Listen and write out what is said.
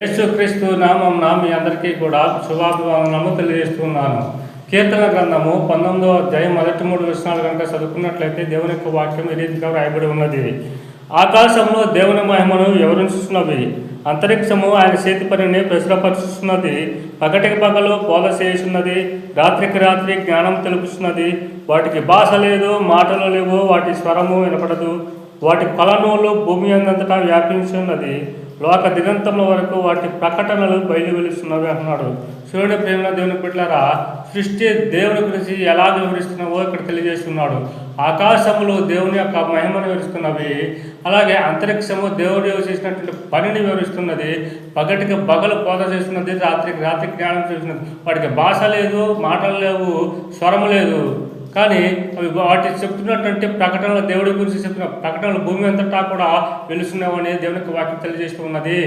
యేసుక్రీస్తు నామం మీ అందరికీ కూడా శుభాభివందనము తెలియజేస్తున్నాను. కీర్తన గ్రంథము 19వ అధ్యాయం మొదటి 3 వచనాలు కనుక చదువుకున్నట్లయితే దేవుని యొక్క వాక్యం ఈ రీతిగా రాయబడి ఉన్నది. ఆకాశంలో దేవుని మహిమను వివరించుతున్నవి, అంతరిక్షము ఆయన చేతి పనిని ప్రచురపరుచుతున్నది. పగటికి పగలు బోధ చేస్తున్నది, రాత్రికి రాత్రి జ్ఞానం తెలుపుతున్నది. వాటికి భాష లేదు, మాటలు లేవు, వాటి స్వరము వినపడదు. వాటి కొలనూలు భూమి అంతటా వ్యాపించున్నది. లోక దిగంతముల వరకు వాటి ప్రకటనలు బయలు వెలుస్తున్నవి అంటున్నాడు. సూర్యుని ప్రేమ దేవుని బిడ్డలారా, సృష్టి దేవుని గురించి ఎలా వివరిస్తున్నావో ఇక్కడ తెలియజేస్తున్నాడు. ఆకాశములు దేవుని యొక్క మహిమను వివరిస్తున్నవి, అలాగే అంతరిక్షము దేవుడు చేసినటువంటి పనిని వివరిస్తున్నది. పగటికి పగలు బోధ చేస్తున్నది, రాత్రికి రాత్రి జ్ఞానం చేస్తున్నది. వాటికి భాష లేదు, మాటలు లేవు, స్వరము లేదు, కానీ అవి వాటి చెప్తున్నటువంటి ప్రకటనలు, దేవుడి గురించి చెప్తున్న ప్రకటనలు భూమి అంతటా కూడా వెలుస్తున్నామని దేవునికి వాక్యం తెలియజేస్తూ ఉన్నది.